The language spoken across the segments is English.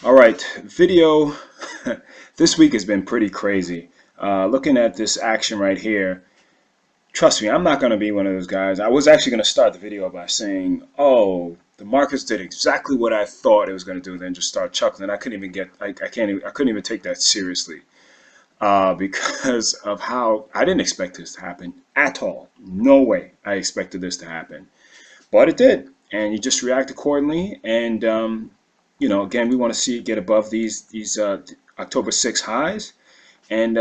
All right, video. This week has been pretty crazy. Looking at this action right here, trust me, I'm not going to be one of those guys. I was actually going to start the video by saying, "Oh, the markets did exactly what I thought it was going to do," then just start chuckling. I couldn't even get, I couldn't even take that seriously because of how I didn't expect this to happen at all. No way I expected this to happen, but it did, and you just react accordingly. And again, we want to see it get above these October 6 highs, and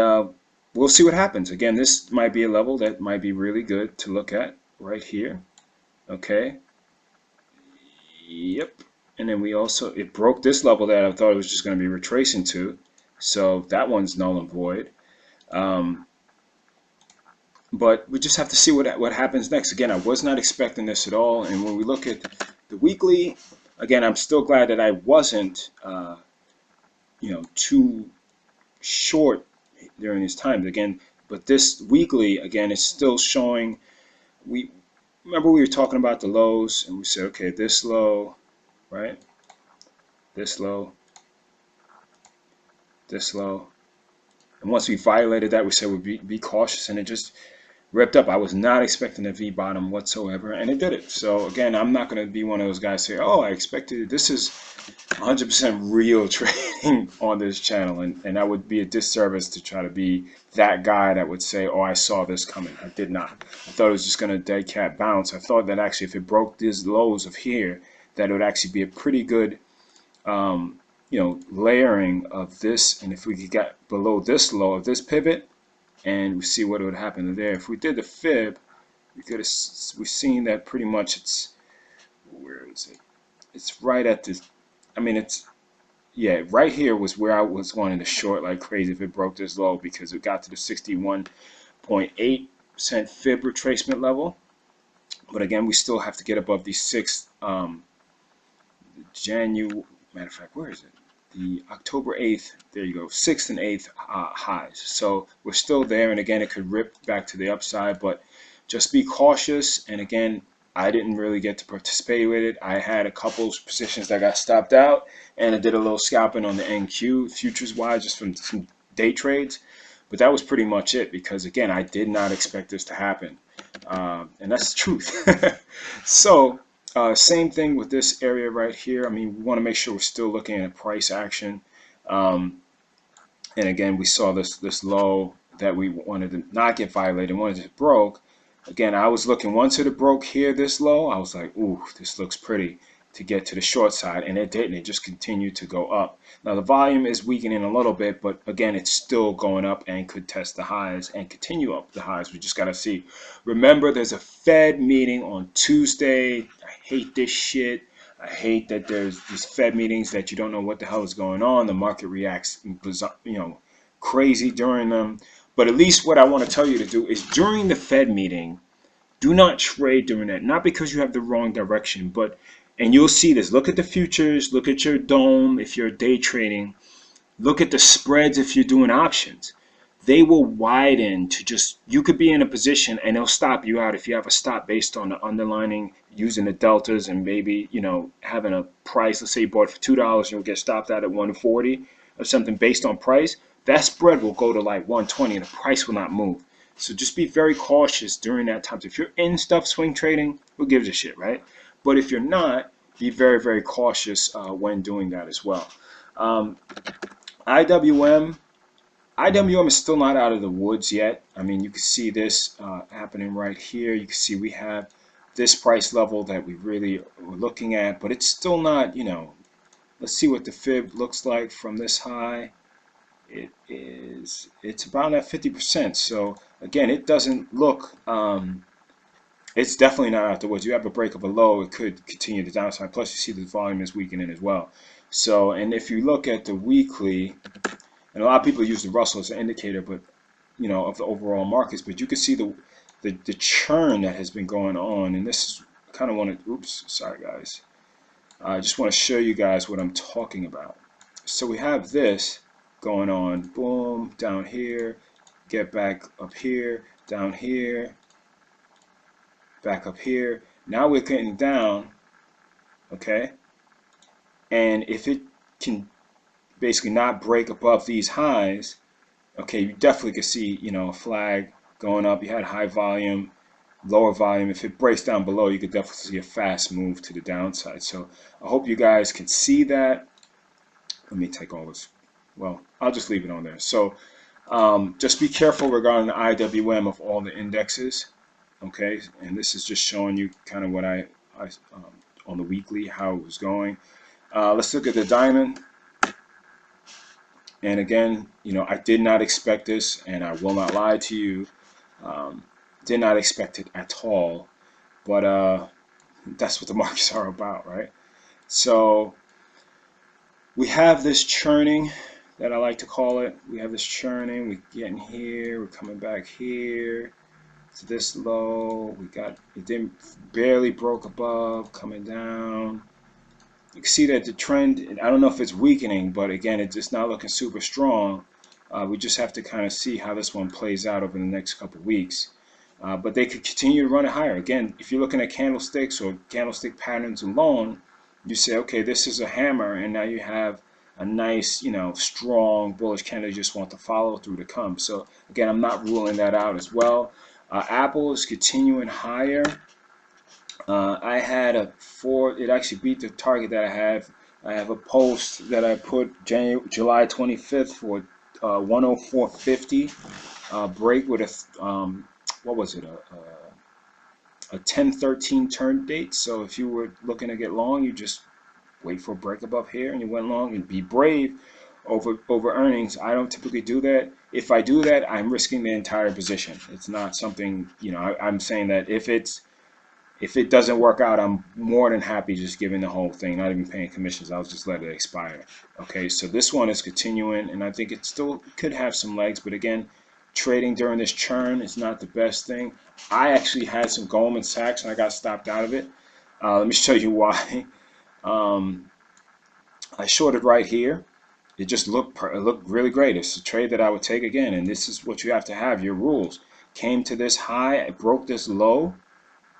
we'll see what happens. Again, this might be a level that might be really good to look at right here. Okay. Yep. And then we also, it broke this level that I thought it was just going to be retracing to. So that one's null and void. Um, but we just have to see what happens next. Again, I was not expecting this at all. And when we look at the weekly, again, I'm still glad that I wasn't, too short during these times. Again, but this weekly, again, is still showing. We remember we were talking about the lows, and we said, okay, this low, right? This low, this low. And once we violated that, we said we'd be cautious, and it just ripped up. I was not expecting a V bottom whatsoever, and it did it. So again, I'm not going to be one of those guys say, "Oh, I expected it." This is 100% real trading on this channel, and that would be a disservice to try to be that guy that would say, "Oh, I saw this coming." I did not. I thought it was just going to dead cat bounce. I thought that actually, if it broke these lows of here, that it would actually be a pretty good layering of this, and if we could get below this low of this pivot, and we see what would happen there. If we did the fib, we've seen that pretty much where is it? It's right at this. I mean, yeah, right here was where I was wanting to short like crazy if it broke this low, because it got to the 61.8% fib retracement level. But again, we still have to get above the matter of fact, where is it? The October 8th, there you go, 6th and 8th highs. So we're still there, and again, it could rip back to the upside, but just be cautious. And again, I didn't really get to participate with it. I had a couple of positions that got stopped out, and I did a little scalping on the NQ futures wise, just from some day trades. But that was pretty much it, because again, I did not expect this to happen, and that's the truth. So same thing with this area right here. I mean, we want to make sure we're still looking at price action. And again, we saw this low that we wanted to not get violated. Once it broke, again, I was looking, once it broke here, this low, I was like, ooh, this looks pretty to get to the short side, and it didn't. It just continued to go up. Now the volume is weakening a little bit, but again, it's still going up and could test the highs and continue up the highs. We just got to see. Remember, there's a Fed meeting on Tuesday. I hate this shit. I hate that there's these Fed meetings that you don't know what the hell is going on. The market reacts, crazy during them. But at least what I want to tell you to do is during the Fed meeting, do not trade during that. Not because you have the wrong direction, but, and you'll see this. Look at the futures. Look at your dome if you're day trading. Look at the spreads if you're doing options. They will widen to just, you could be in a position and they'll stop you out if you have a stop based on the underlining, using the deltas, and maybe, having a price. Let's say you bought for $2, you'll get stopped out at 140 or something based on price. That spread will go to like 120 and the price will not move. So just be very cautious during that time. So if you're in stuff swing trading, who gives a shit, right? But if you're not, be very, very cautious when doing that as well. IWM. IWM is still not out of the woods yet. I mean, you can see this happening right here. You can see we have this price level that we really were looking at, but it's still not, let's see what the fib looks like from this high. It's about at 50%. So again, it doesn't look, it's definitely not out the woods. You have a break of a low, it could continue the downside. Plus you see the volume is weakening as well. So, and if you look at the weekly, and a lot of people use the Russell as an indicator, but of the overall markets. But you can see the churn that has been going on, and this is kind of want to. Oops, sorry guys. I just want to show you guys what I'm talking about. So we have this going on. Boom, down here, get back up here, down here, back up here. Now we're getting down, okay? And if it can basically not break above these highs, okay, you definitely could see, you know, a flag going up. You had high volume, lower volume. If it breaks down below, you could definitely see a fast move to the downside. So I hope you guys can see that. Let me take all this. Well, I'll just leave it on there. So just be careful regarding the IWM of all the indexes. Okay, and this is just showing you kind of what I on the weekly, how it was going. Let's look at the diamond. And again, you know, I did not expect this, and I will not lie to you. Did not expect it at all, but that's what the markets are about, right? So we have this churning that I like to call it. We have this churning. We're getting here. We're coming back here to this low. We got it didn't barely broke above, coming down. You can see that the trend, I don't know if it's weakening, but again, it's just not looking super strong. We just have to kind of see how this one plays out over the next couple of weeks. But they could continue to run it higher. Again, if you're looking at candlesticks or candlestick patterns alone, you say, okay, this is a hammer, and now you have a nice, you know, strong bullish candle you just want to follow through to come. So again, I'm not ruling that out as well. Apple is continuing higher. I had it actually beat the target that I have. I have a post that I put July 25th for 104.50 break with a what was it, a 10/13 turn date. So if you were looking to get long, you just wait for a break above here and you went long, and be brave over earnings. I don't typically do that. If I do that, I'm risking the entire position. It's not something, you know, I'm saying that if it doesn't work out, I'm more than happy just giving the whole thing, not even paying commissions. I'll just let it expire. Okay, so this one is continuing, and I think it still could have some legs, but again, trading during this churn is not the best thing. I actually had some Goldman Sachs, and I got stopped out of it. Let me show you why. I shorted right here. It just looked really great. It's a trade that I would take again, and this is what you have to have, your rules. Came to this high, it broke this low.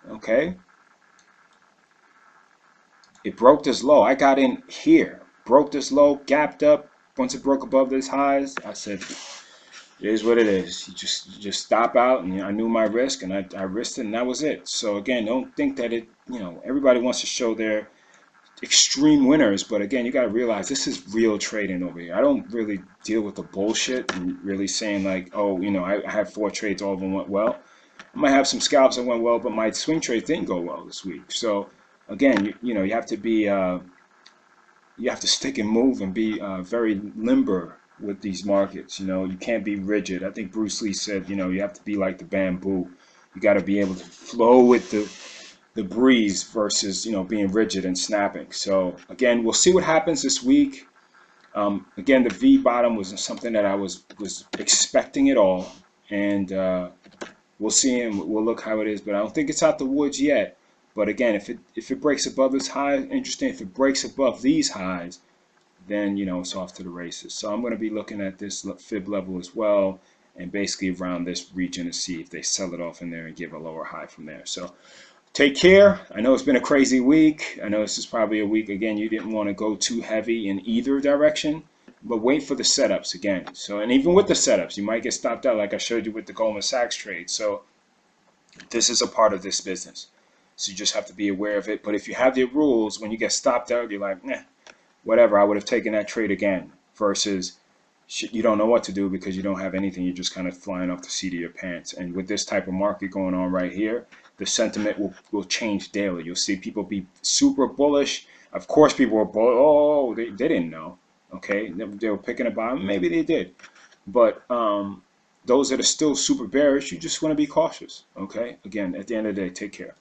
Okay, it broke this low. I got in here, broke this low, gapped up. Once it broke above this highs, I said, it is what it is. You just stop out, and, you know, I knew my risk, and I risked it, and that was it. So again, don't think that it, you know, everybody wants to show their extreme winners, but again, you got to realize this is real trading over here. I don't really deal with the bullshit and really saying like, oh, you know, I have 4 trades, all of them went well. I might have some scalps that went well, but my swing trades didn't go well this week. So again, you know, you have to be you have to stick and move and be very limber with these markets. You know, you can't be rigid. I think Bruce Lee said, you know, you have to be like the bamboo. You got to be able to flow with the breeze versus, you know, being rigid and snapping. So again, we'll see what happens this week. Again, the V bottom was something that I was expecting it all, and we'll see, and we'll look how it is. But I don't think it's out the woods yet. But again, if it breaks above this high, interesting. If it breaks above these highs, then, you know, it's off to the races. So I'm going to be looking at this fib level as well, and basically around this region to see if they sell it off in there and give a lower high from there. So take care. I know it's been a crazy week. I know this is probably a week, again, you didn't want to go too heavy in either direction, but wait for the setups again. So, and even with the setups, you might get stopped out like I showed you with the Goldman Sachs trade. So this is a part of this business. So you just have to be aware of it. But if you have your rules, when you get stopped out, you're like, nah, whatever, I would have taken that trade again, versus you don't know what to do because you don't have anything. You're just kind of flying off the seat of your pants. And with this type of market going on right here, the sentiment will change daily. You'll see people be super bullish. Of course, people were bullish. Oh, they didn't know. Okay, they were picking a bottom. Maybe they did. But those that are still super bearish, you just want to be cautious. Okay, again, at the end of the day, take care.